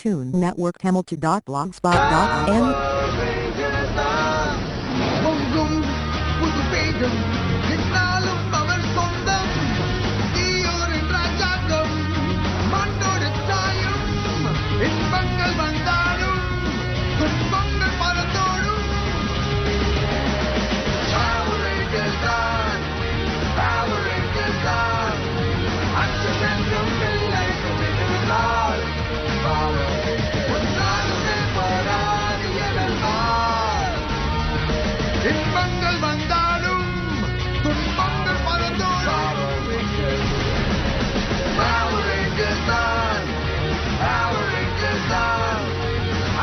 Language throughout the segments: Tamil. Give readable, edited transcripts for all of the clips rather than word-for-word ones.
Tune Network Hamilton.blogspot.in பொங்கும் புது வேகம் என்னாலும் அவள் சொந்தம் தீயோரின் ராஜாங்கம் மண்ணோடு தாயும் இன்பங்கள் வந்தாலும் துன்பங்கள் பறந்தோடும் பாவரைகள் தான் அச்சம் என்றும் இல்லை துணிந்தால் ஒன்றாலுமே போராடி எழலாம் இன்பங்கள் வந்தாலும் துன்பங்கள் பறந்தோடும்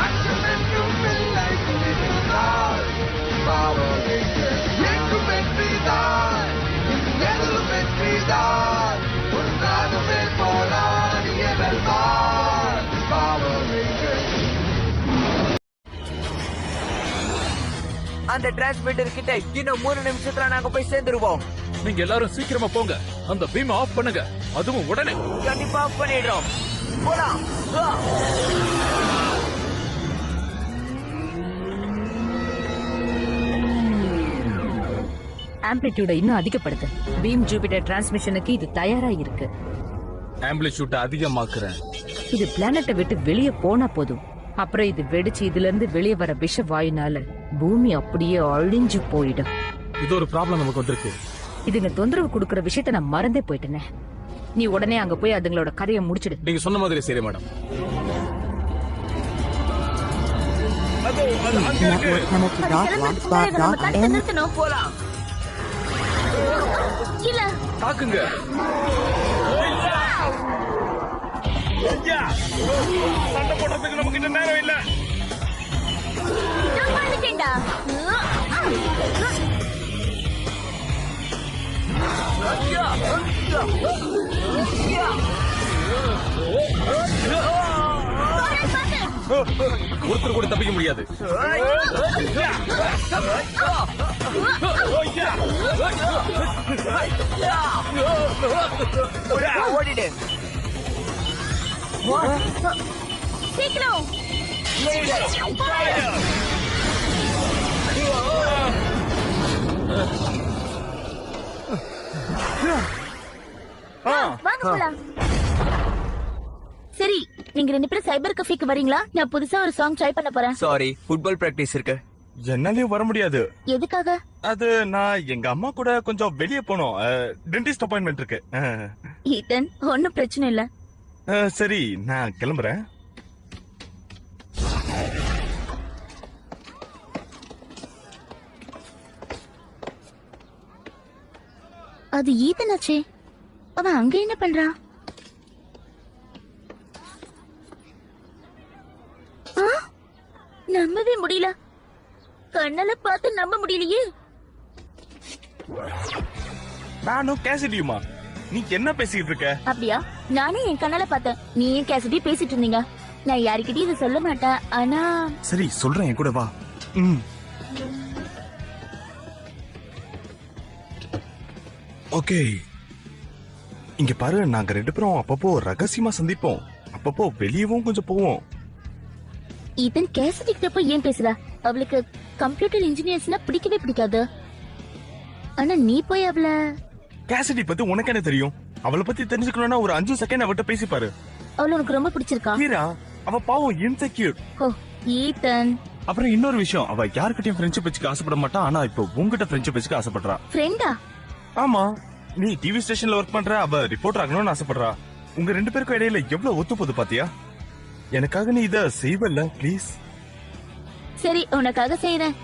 அச்சம் என்றும் இல்லை துணிந்தால் எங்கும் வெற்றிதான் எதிலும் வெற்றிதான் ஒன்றாகவே போராடிய வெல்வார் அந்த டிரான்ஸ்மிட்டர் கிட்ட இன்னும் 3 நிமிஷத்துல நாங்க போய் சேர்ந்துருவோம். நீங்க எல்லாரும் சீக்கிரமா போங்க. அந்த பீம் ஆஃப் பண்ணுங்க, அதுவும் உடனே. கண்டிப்பா ஆஃப் பண்ணிடுறோம். போலாம். ஆம்ப்ளிடியூட இன்னும் அதிகப்படுத்து. பீம் ஜூபிட்டர் டிரான்ஸ்மிஷனுக்கு இது தயாரா இருக்கு. ஆம்பிளிட்யூட் அதிகமாக்குறேன். இது பிளானட்டை விட்டு வெளியே போனா போதும். அப்புறம் இது வெடிச்சு இதுல இருந்து வெளியே வர விஷ வாயுனால பூமி அப்படியே அழிஞ்சு போயிடும். இது ஒரு ப்ராப்ளம் நமக்கு வந்திருக்கு. இதுங்க தொந்தரவு கொடுக்கற விஷயத்த நான் மறந்தே போயிட்டேனே. நீ உடனே அங்க போய் அதுங்களோட கதையை முடிச்சிடு. நீங்க சொன்ன மாதிரி சரி மேடம். Network Hamilton.blogspot.in போலாம். தாக்குங்க. சண்டை போடுறதுக்கு நமக்கு இன்னும் நேரம் இல்ல. ஒருத்தர் கூட தப்பிக்க முடியாது. ஓடிடு. சீக்கிரம் வாங்க போலாம். சரி, நீங்க 2 பேரும் சைபர் கஃபேக்கு வரீங்களா? நான் புதுசா ஒரு சாங் ட்ரை பண்ண போறேன். சாரி, ஃபுட்பால் பிராக்டிஸ் இருக்கு. என்னாலயும் வர முடியாது. எதுக்காக? அது நான் எங்க அம்மா கூட கொஞ்சம் வெளியே போனோம். டென்டிஸ்ட் அப்பாயின்மெண்ட் இருக்கு. ஈதன், ஒன்னும் பிரச்சனை இல்ல. சரி, நான் கிளம்புறேன். அது ஈதன் ஆச்சே. அவன் அங்க என்ன பண்றான்? நம்பவே முடியல. கண்ணால பார்த்து நம்ப முடியலையே. நானும் கேசிடியுமா? நீ என்ன பேசிட்டு இருக்க? அப்படியா? நானே என் கண்ணால பார்த்தேன். நீ ஏன் கேசடி பேசிட்டு இருந்தீங்க. நான் யாருக்கிட்டையும் இதை சொல்ல மாட்டேன். ஆனா சரி, சொல்றேன், என் கூட வா. ஓகே, இங்க பாரு, நாங்க 2 பேரும் அப்பப்போ ரகசியமா சந்திப்போம். அப்பப்போ வெளியவும் கொஞ்சம் போவோம். ஈதன் கேசடி கிட்ட போய் ஏன் பேசுற? அவளுக்கு கம்ப்யூட்டர் இன்ஜினியர்ஸ்னா பிடிக்கவே பிடிக்காது. ஆனா நீ போய் அவள கேசிடி பத்தி உனக்கு என்ன தெரியும்? அவளை பத்தி தெரிஞ்சுக்கணும்னா ஒரு 5 செகண்ட் அவட்ட பேசி பாரு. அவள உனக்கு ரொம்ப பிடிச்சிருக்கா? ஹீரா, அவ பாவம் இன்செக்யூர். ஓ ஈதன். அப்புறம் இன்னொரு விஷயம், அவ யார்கிட்டயும் ஃப்ரெண்ட்ஷிப் வச்சுக்க ஆசைப்பட மாட்டா. ஆனா இப்போ உங்ககிட்ட ஃப்ரெண்ட்ஷிப் வச்சுக்க ஆசைப்படுறா. ஃப்ரெண்டா? ஆமா, நீ டிவி ஸ்டேஷன்ல ஒர்க் பண்ற, அவ ரிப்போர்ட்டர் ஆகணும்னு ஆசைப்படுறா. உங்க 2 பேருக்கும் இடையில எவ்வளவு ஒத்து போகுது பாத்தியா? எனக்காக நீ இத செய்வல்ல, ப்ளீஸ்? சரி, உனக்காக செய்றேன்.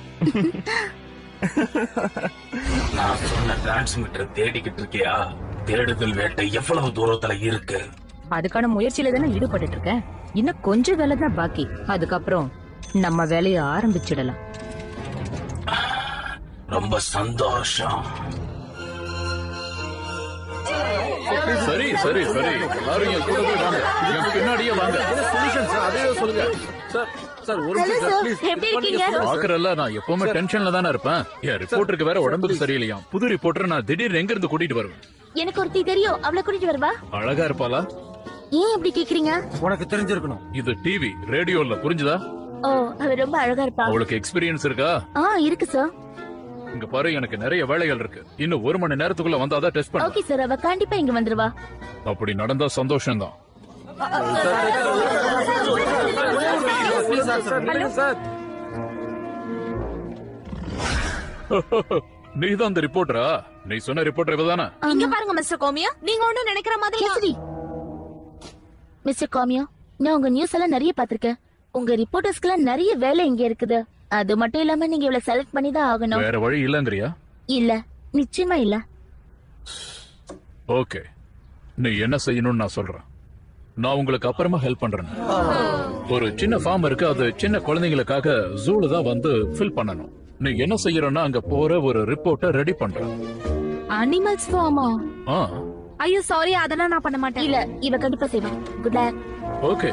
நான் சொன்ன டிரான்ஸ்மிட்டர் தேடிக்கிட்டு இருக்கியா? தேடுதல் வேட்டை எவ்வளவு தூரத்துல இருக்கு? அதுக்கான முயற்சியில தானே ஈடுபட்டு இருக்கேன். இன்னும் கொஞ்சம் வேலை தான் பாக்கி. அதுக்கப்புறம் நம்ம வேலையை ஆரம்பிச்சிடலாம். ரொம்ப சந்தோஷம். சரி சரி சரி, எல்லாரும் என் கூடவே வாங்க, என் பின்னாடியே வாங்க. அதே சொல்லுங்க சார். சார் ஒரு பாக்குறல்ல, நான் எப்பவுமே டென்ஷன்ல தானே இருப்பேன். என் ரிப்போர்ட்டருக்கு வேற உடம்புக்கு சரியில்லையா. புது ரிப்போர்ட்டர் நான் திடீர்னு எங்க இருந்து கூட்டிட்டு வருவேன். எனக்கு ஒருத்தி தெரியும், அவளை கூட்டிட்டு வருவா. அழகா இருப்பாளா? ஏன் இப்படி கேக்குறீங்க? உனக்கு தெரிஞ்சிருக்கணும். இது டிவி ரேடியோ இல்ல, புரிஞ்சுதா? ஓ, அவ ரொம்ப அழகா இருப்பா. அவளுக்கு எக்ஸ்பீரியன்ஸ் இருக்கா? இருக்கு சார். இங்க பாரு, எனக்கு நிறைய வேலைகள் இருக்கு. இன்னும் 1 மணி நேரத்துக்குள்ள வந்தாதான் டெஸ்ட் பண்ண. ஓகே சார், அவ கண்டிப்பா இங்க வந்துருவா. அப்படி நடந்தா சந்தோஷம் தான். நீதான் அந்த ரிப்போர்ட்டரா? நீ சொன்ன ரிப்போர்ட்டர் இவதானே? இங்க பாருங்க மிஸ்டர் கோமியா, நீங்க ஒண்ணும் நினைக்கிற மாதிரி கேசரி. மிஸ்டர் காமியா, நான் உங்க நியூஸ் எல்லாம் நிறைய பாத்திருக்கேன். உங்க ரிப்போர்ட்டர்ஸ்க்குலாம் நிறைய வேலை இங்க இருக்குது. அது மட்டும் இல்லாம நீங்க இவ்வளவு செலக்ட் பண்ணி தான் ஆகணும். வேற வழி இல்லங்கறியா? இல்ல, நிச்சயமா இல்ல. ஓகே, நீ என்ன செய்யணும்னு நான் சொல்றேன். நான் உங்களுக்கு அப்புறமா ஹெல்ப் பண்றேன். ஒரு சின்ன ஃபார்ம் இருக்கு, அது சின்ன குழந்தைங்களுக்காக ஜூல தான் வந்து ஃபில் பண்ணணும். நீ என்ன செய்யறன்னா, அங்க போற ஒரு ரிப்போர்ட்டை ரெடி பண்ற. Animals pharma? ஆ, ஐயோ சாரி, அதெல்லாம் நான் பண்ண மாட்டேன். இல்ல, இவ கண்டிப்பா செய்வா. Good luck. Okay.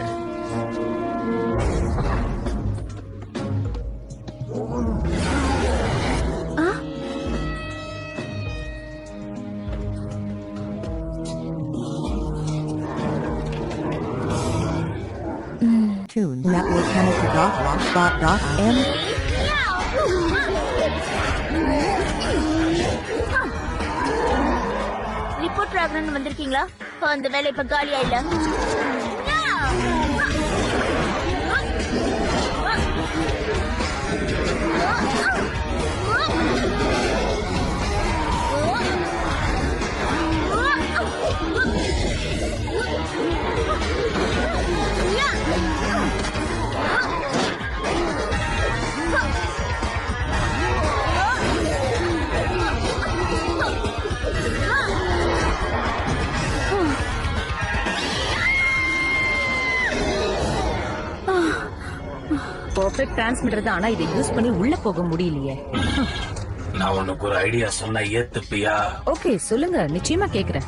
Tune Network Hamilton.blogspot.in. Reporter ஆகணும்னு வந்திருக்கீங்களா? அந்த வேலை இப்ப காலியா இல்ல. பெர்ஃபெக்ட் டிரான்ஸ்மிட்டர் தான், ஆனா இதை யூஸ் பண்ணி உள்ள போக முடியலையே. நான் உனக்கு ஒரு ஐடியா சொன்னா ஏத்துப்பியா? ஓகே, சொல்லுங்க, நிச்சயமா கேக்குறேன்.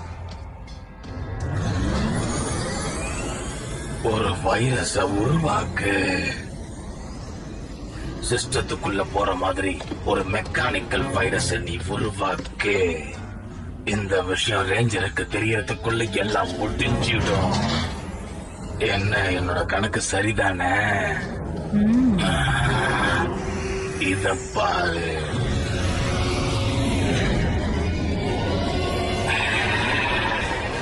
ஒரு வைரஸ உருவாக்கு. சிஸ்டத்துக்குள்ள போற மாதிரி ஒரு மெக்கானிக்கல் வைரஸ் நீ உருவாக்கு. இந்த விஷயம் ரேஞ்சருக்கு தெரியறதுக்குள்ள எல்லாம் முடிஞ்சிடும். என்ன, என்னோட கணக்கு சரிதானே? இத பாரு.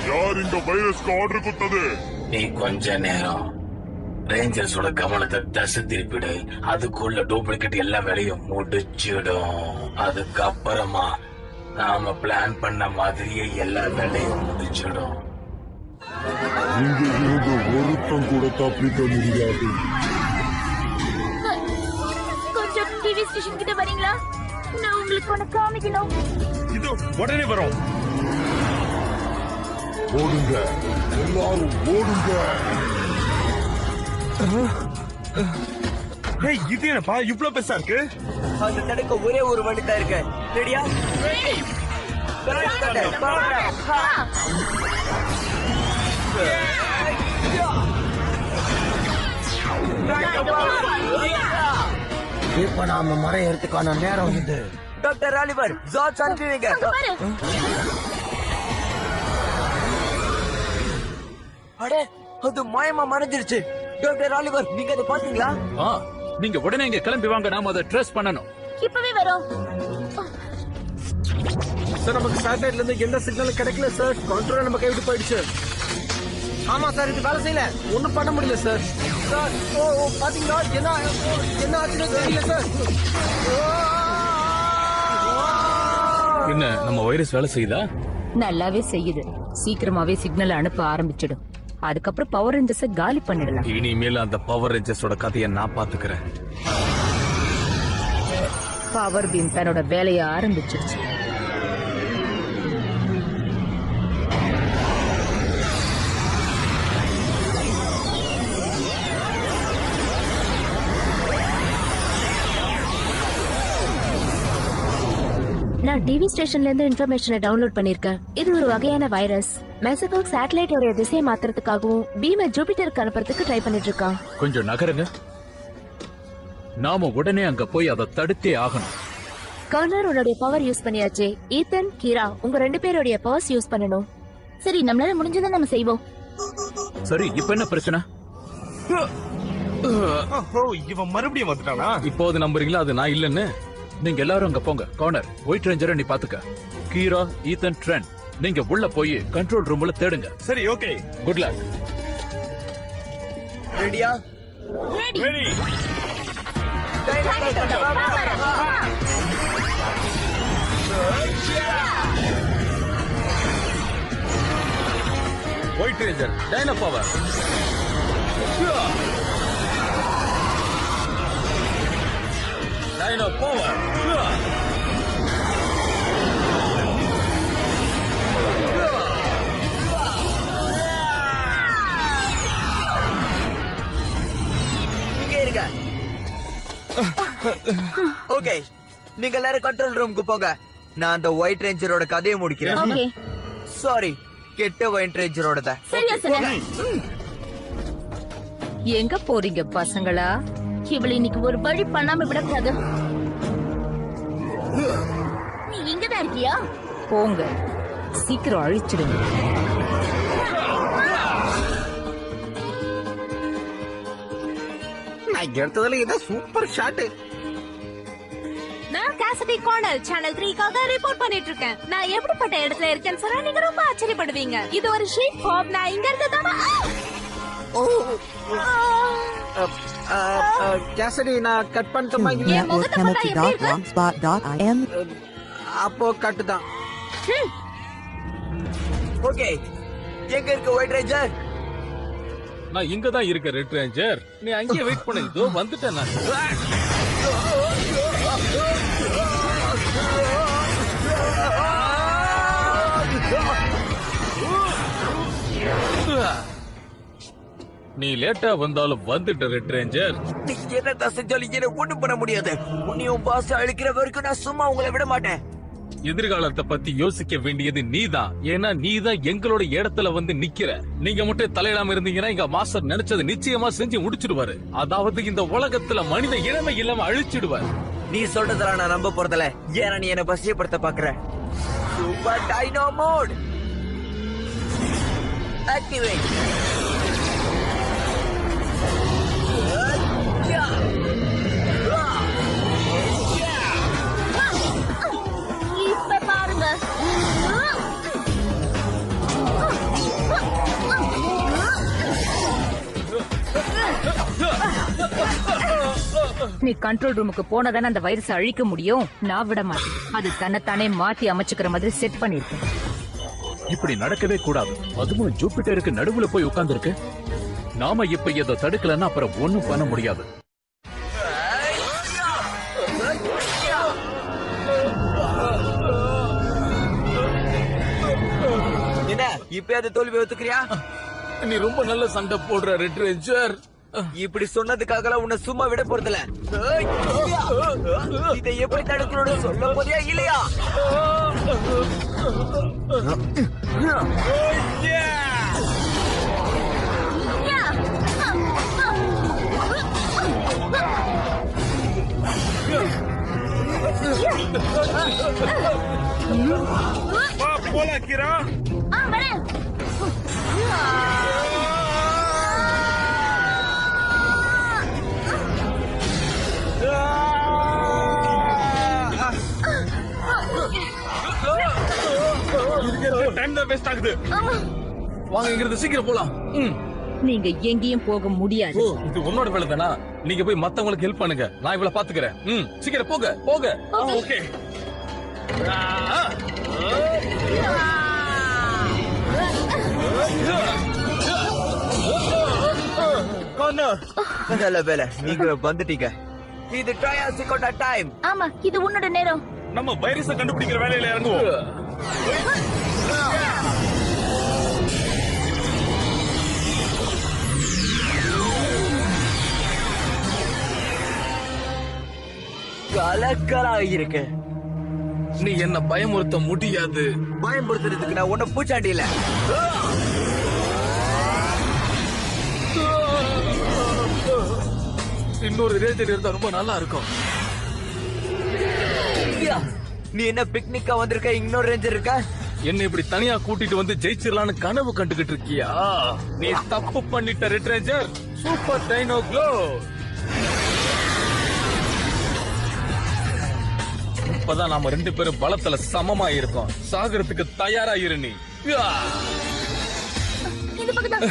யார் இந்த வைரஸ்க்கு ஆர்டர் கொடுத்தது? நீ கொஞ்ச நேரம் ரேஞ்சர்ஸோட கவனத்தை தசை திருப்பிடு. அதுக்குள்ள டூப்ளிகேட் எல்லா வேலையும் முடிச்சிடும். அதுக்கப்புறமா நாம பிளான் பண்ண மாதிரியே எல்லா வேலையும் முடிச்சிடும். இங்க இருந்து ஒருத்தம் கூட தப்பிக்க முடியாது. கொஞ்சம் டிவி ஸ்டேஷன் கிட்ட வரீங்களா? நான் உங்களுக்கு ஒண்ணு காமிக்கணும். இது உடனே வரும். ஓடுங்க, எல்லாரும் ஓடுங்க. ஏய், இது என்னப்பா இவ்ளோ பெருசா இருக்கு? அந்த தடுக்க ஒரே ஒரு வழி தான் இருக்கு. ரெடியா? இப்ப நாம மறையறதுக்கான நேரம் இது. டாக்டர் ஆலிவர், ஜார்ஜ் அனுப்பிவிங்க. அடே, அது மாயமா மறைஞ்சிருச்சு. டாக்டர் ஆலிவர், நீங்க அதை பாத்தீங்களா? நீங்க உடனே இங்க கிளம்பி வாங்க, நாம அதை ட்ரேஸ் பண்ணணும். இப்பவே வரோம். சார், நமக்கு சேட்டலைட்ல இருந்து எந்த சிக்னலும் கிடைக்கல சார். கண்ட்ரோல் நம்ம கைவிட்டு போயிடுச்சு. ஆமா சார், இது வேலை செய்யல. ஒண்ணும் பண்ண முடியல சார். சார், பாத்தீங்களா என்ன ஆச்சுன்னு தெரியல சார். என்ன, நம்ம வைரஸ் வேலை செய்யுதா? நல்லாவே செய்யுது. சீக்கிரமாவே சிக்னல் அனுப்ப ஆரம்பிச்சிடும். அதுக்கப்புறம் பவர் ரேஞ்சர்ஸ காலி பண்ணிடலாம். இனிமேல் அந்த பவர் ரேஞ்சர்ஸோட கதையை நான் பாத்துக்கிறேன். பவர் பீம் தன்னோட வேலையை ஆரம்பிச்சிருச்சு. நான் டிவி ஸ்டேஷன்ல இருந்து இன்ஃபர்மேஷனை டவுன்லோட் பண்ணிருக்கேன். இது ஒரு வகையான வைரஸ். மெசகோக் சேட்டலைட்டோட திசையை மாத்துறதுக்காகவும் பீமை ஜூபிட்டருக்கு அனுப்புறதுக்கு ட்ரை பண்ணிட்டு இருக்கான். கொஞ்சம் நகருங்க. நாம உடனே அங்க போய் அதை தடுத்தே ஆகணும். கர்னர் உன்னுடைய பவர் யூஸ் பண்ணியாச்சு. ஈத்தன், கீரா, உங்க 2 பேருடைய பவர்ஸ் யூஸ் பண்ணணும். சரி, நம்மளால முடிஞ்சதை நம்ம செய்வோம். சரி இப்ப என்ன பிரச்சனை? ஓஹோ, இவன் மறுபடியும் வந்துட்டானா? இப்போது நம்புறீங்களா அது நான் இல்லன்னு? நீங்க எல்லாரும் அங்க போங்க. கார்னர் ஒயிட் ரேஞ்சரை நீ பாத்துக்க. கீரா, ஈத்தன், ட்ரெண்ட் நீங்க உள்ள போய் கண்ட்ரோல் ரூம்ல தேடுங்க. சரி, ஓகே. Good luck. ரெடியா? Ready. White ranger dino power. Dino power. இங்க இருக்க. ஓகே, நீங்க எல்லாரும் கண்ட்ரோல் ரூமுக்கு போங்க. நான் அந்த ஒயிட் ரேஞ்சரோட கதையை முடிக்கிறேன். ஓகே. சாரி, கெட்ட ஒயிட் ரேஞ்சரோட. சரியா சொன்ன. எங்க போறீங்க பசங்களா? இவளை இன்னைக்கு ஒரு வழி பண்ணாம விடக்கூடாது. நீ இங்கதான் இருக்கியா? போங்க, சீக்கிரம் அழிச்சிடுங்க. நான் எடுத்ததுல இதான் சூப்பர் ஷாட். நான் கேசடி கார்னர் சேனல் 3க்காக ரிப்போர்ட் பண்ணிட்டு இருக்கேன். நான் எப்படிப்பட்ட இடத்துல இருக்கேன்னு சொன்னா நீங்க ரொம்ப ஆச்சரியப்படுவீங்க. இது ஒரு ஷீட் ஃபார்ம். நான் இங்க இருந்ததாமா. கேசடி நான் கட் பண்ணட்டுமா? networkpenalty.blogspot.im. அப்போ கட்டு தான். ஓகே, எங்க இருக்க ஒயிட் ரேஞ்சர்? நான் இங்க தான் இருக்க ரெட் ரேஞ்சர். நீ அங்கேயே வெயிட் பண்ணு. இதோ வந்துட்டேன் நான். நீ லேட்டா வந்தாலும் வந்துட்ட ரெட் ரேஞ்சர். நீ என்னதான் செஞ்சாலும் என்ன ஒண்ணும் பண்ண முடியாது. உன்னையும் பாஸ் அழிக்கிற வரைக்கும் நான் சும்மா உங்களை விட மாட்டேன். எதிர்காலத்தை பத்தி யோசிக்க வேண்டியது நீதான். ஏன்னா நீதான் எங்களோட இடத்துல வந்து நிக்கிற. நீங்க மட்டும் தலையிடாம இருந்தீங்கன்னா எங்க மாஸ்டர் நினைச்சது நிச்சயமா செஞ்சு முடிச்சிடுவாரு. அதாவது இந்த உலகத்துல மனித இளமை இல்லாம அழிச்சிடுவார். நீ சொல்றதெல்லாம் நான் நம்ப போறதில்ல. ஏன்னா நீ என்ன வசியப்படுத்த பாக்குற. Super dino mode activate. இப்ப பாருங்க. நீ கண்ட்ரோல் ரூமுக்கு போனதானே அந்த வைரஸ் அழிக்க முடியும். நான் விட மாட்டேன். அது தன்னைத்தானே மாத்தி அமைச்சுக்கிற மாதிரி செட் பண்ணிருக்கேன். இப்படி நடக்கவே கூடாது. அதுவும் ஜூபிட்டருக்கு நடுவுல போய் உட்கார்ந்து இருக்கு. நாம இப்ப இதை தடுக்கலன்னா அப்புறம் ஒண்ணும் பண்ண முடியாது. என்ன இப்பயாவது தோல்வி ஒத்துக்கிறியா? நீ ரொம்ப நல்ல சண்டை போடுற ரெட் ரேஞ்சர். இப்படி சொன்னதுக்காக உன்னை சும்மா விட போறதில்ல. இதை எப்படி தடுக்கணும்னு சொல்ல போறியா இல்லையா? வா போலாம் கீரா. வரேன். டைம் தான் வேஸ்ட் ஆகுது. வாங்க இங்கிருந்து சீக்கிரம் போலாம். நீங்க எங்கேயும் போக முடியாது. இது உன்னோட வேலை தானா? நீங்க போய் மத்தவங்களுக்கு ஹெல்ப் பண்ணுங்க. நான் இவள பாத்துக்கிறேன். சீக்கிரம் போக போக. ஓகே. நல்ல வேலை, நீங்க வந்துட்டீங்க. இது ட்ரையாசிக்கோட டைம். ஆமா, இது உன்னோட நேரம். நம்ம வைரஸை கண்டுபிடிக்கிற வேலையில இறங்குவோம். கலக்கலா இருக்கு. நீ என்ன பயமுறுத்த முடியாது. பயமுறுத்துறதுக்கு நான் ஒன்னும் பூச்சாண்டி இல்ல. இன்னொரு ரேஞ்சர் இருந்தா ரொம்ப நல்லா இருக்கும். நீ என்ன பிக்னிக்கா வந்திருக்க? இன்னொரு ரேஞ்சர் இருக்க? என்ன இப்படி தனியா கூட்டிட்டு வந்து ஜெயிச்சிடலான்னு கனவு கண்டுகிட்டு இருக்கியா? நீ தப்பு பண்ணிட்ட red ranger. Super dino glow. இப்பதான் நாம 2 பேரும் பலத்துல சமமா இருக்கோம். சாகறதுக்கு தயாரா இரு நீ. இந்த பக்கம்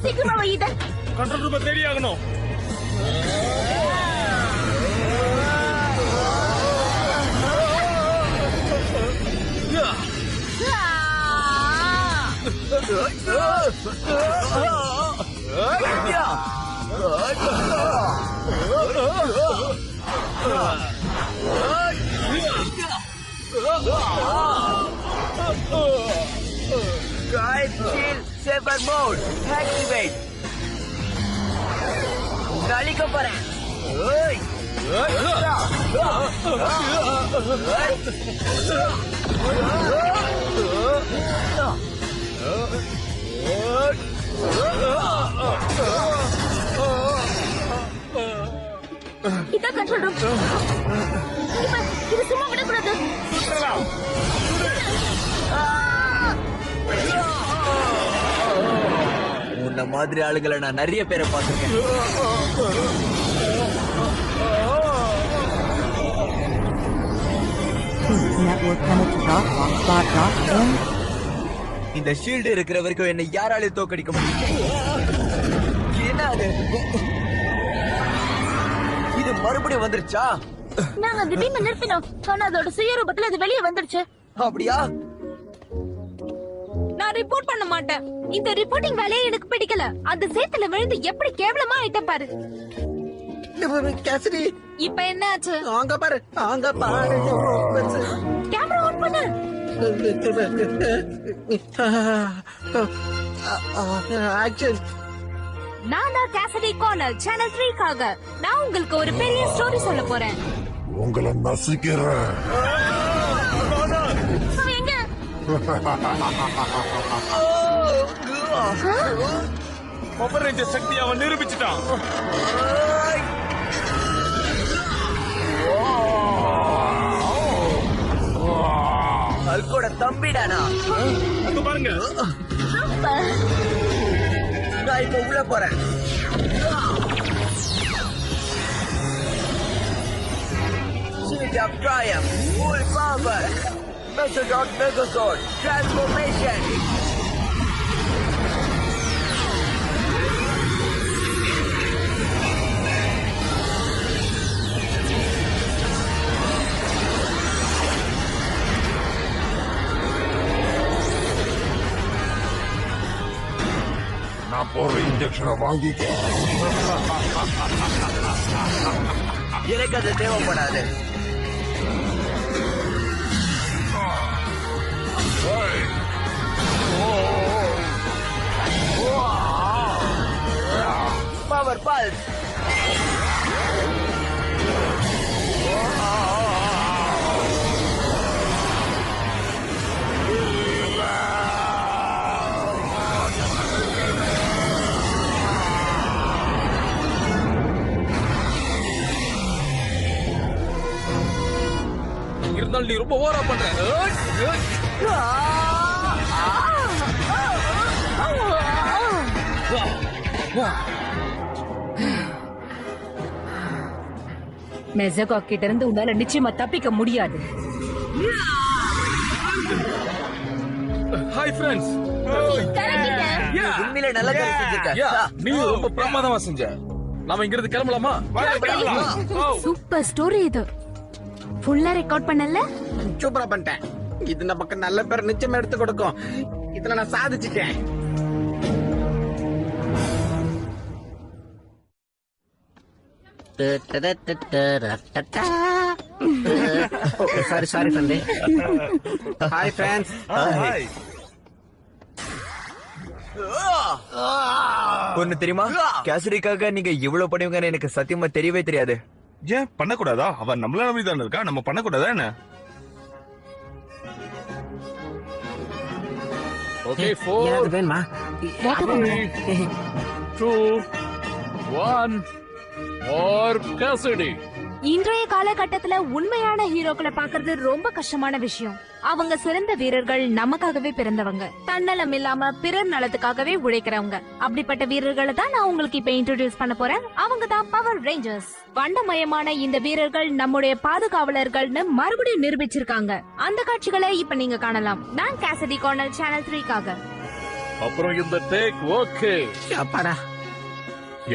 சீக்கிரமா வையிட. கண்ட்ரோல் ரூம் ரெடி ஆகணும். Guys, shield saber mode. Activate. Galiko pare. Oi. இதான் கண்ட்ரோல் ரூம். இது சும்மா விடக்கூடாது. உன்ன மாதிரி ஆளுகளை நான் நிறைய பேரை பார்த்திருக்கேன். Network connected.hotspot.m. இந்த ஷீல்டு இருக்கிற வரைக்கும் என்னை யாராலையும் தோக்கடிக்க முடியும். என்ன அது? இது மறுபடியும் வந்துருச்சா? நாங்க திடீர்னு நிறுத்தினோம். ஆனா அதோட சுயரூபத்துல அது வெளியே வந்துருச்சு. அப்படியா? நான் ரிப்போர்ட் பண்ண மாட்டேன். இந்த ரிப்போர்ட்டிங் வேலையை எனக்கு பிடிக்கல. அந்த சேத்துல விழுந்து எப்படி கேவலமா ஆயிட்ட பாரு. கேசரி இப்ப என்ன ஆச்சு? அங்க பாரு, அங்க பாரு. கேமரா ஆன் பண்ணு. ஆக்சன். நான் தான் கேசரி கார்னர் சேனல் 3க்காக. நான் உங்களுக்கு ஒரு பெரிய ஸ்டோரி சொல்ல போறேன். உங்களை நசிக்கிறேன். அவன் எங்க? பவர் ரேஞ்சர் சக்தி அவன் நிரூபிச்சுட்டான். அல்கோட தம்பிடானா? அங்க பாருங்க. நான் இப்ப உள்ள போறேன். Shield of Triumph, full power, Megadon Megazord, transformation. நான் போற இன்ஜெக்ஷனை வாங்கிக்க. எனக்கு அது தேவைப்படாது. Power pulse. இருந்தாலும் நீ ரொம்ப ஓவரா பண்ற. மெசகா கிட்ட இருந்து உன்னால நிச்சயமா தப்பிக்க முடியாது. Hi friends. உண்மையிலே நல்ல காரியம் செஞ்சிருக்க. நீ ரொம்ப பிரமாதமா செஞ்ச. நாம இங்க இருந்து கிளம்பலாமா? சூப்பர் ஸ்டோரி இது. ஃபுல்லா ரெக்கார்ட் பண்ணல? சூப்பரா பண்ணிட்டேன். இது நமக்கு நல்ல பேர் நிச்சயம் எடுத்து கொடுக்கும். இதுல நான் சாதிச்சுட்டேன். Sorry friend. Hi friends. Hi. ஒண்ணு தெரியுமா? கேசரிக்காக நீங்க இவ்வளவு பண்ணுவீங்கன்னு எனக்கு சத்தியமா தெரியவே தெரியாது. ஏன் பண்ணக்கூடாதா? அவன் நம்மள நம்பி தானே இருக்கா, நம்ம பண்ணக்கூடாதா என்ன? ஓகே 4 வேணுமா? 3 2 1 ஆர் கேசிடி. இன்றைய காலகட்டத்துல உண்மையான ஹீரோக்களை பாக்குறது ரொம்ப கஷ்டமான விஷயம். அவங்க சிறந்த வீரர்கள், நமக்காகவே பிறந்தவங்க, தன்னலம் இல்லாம பிறர் நலத்துக்காகவே உழைக்கிறவங்க. அப்படிப்பட்ட வீரர்களை தான் நான் உங்களுக்கு இப்ப இன்ட்ரோடியூஸ் பண்ண போறேன். அவங்க தான் பவர் ரேஞ்சர்ஸ். வண்டமயமான இந்த வீரர்கள் நம்முடைய பாதுகாவலர்கள்னு மறுபடியும் நிரூபிச்சிருக்காங்க. அந்த காட்சிகளை இப்ப நீங்க காணலாம். நான் கேசடி கார்னர் சேனல் 3க்காக. அப்புறம் இந்த டேக் ஓகே. அப்பாடா.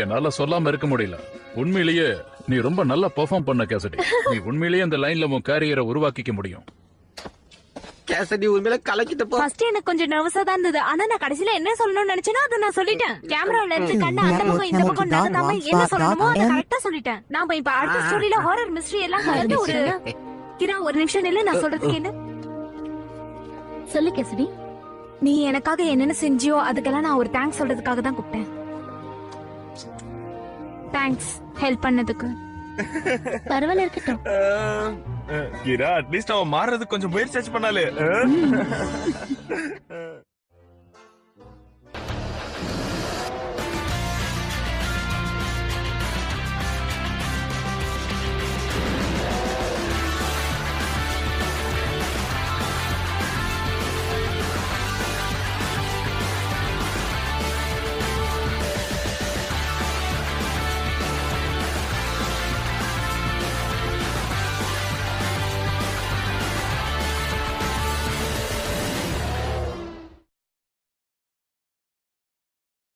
என்னால சொல்லாம இருக்க முடியல. உண்மையிலேயே நீ ரொம்ப நல்லா பெர்ஃபார்ம் பண்ண கேசடி. நீ உண்மையிலேயே இந்த லைன்ல உன் கேரியரை உருவாக்கிக்க முடியும். கேசடி உண்மையில கலக்கிட்ட போ. ஃபர்ஸ்ட் எனக்கு கொஞ்சம் நர்வஸா தான் இருந்தது. ஆனா நான் கடைசில என்ன சொல்லணும்னு நினைச்சேனோ அதை நான் சொல்லிட்டேன். கேமரால இருந்து கண்ணு அந்த பக்கம் இந்த பக்கம் நகர்த்தாம என்ன சொல்லணுமோ அதை கரெக்டா சொல்லிட்டேன். நாம இப்ப அடுத்த ஸ்டோரியில ஹாரர் மிஸ்ட்ரி எல்லாம் கலந்து ஒரு கிரா ஒரு நிமிஷம் நில்லு, நான் சொல்றதுக்கு என்ன சொல்லு கேசடி. நீ எனக்காக என்னென்ன செஞ்சியோ அதுக்கெல்லாம் நான் ஒரு தேங்க்ஸ் சொல்றதுக்காக தான் கூப்பிட்டேன். தேங்க்ஸ் ஹெல்ப் பண்ணதுக்கு. பரவாயில்ல இருக்கட்டும். கிரா அட்லீஸ்ட் அவன் மாறுறதுக்கு கொஞ்சம் முயற்சி பண்ணாலே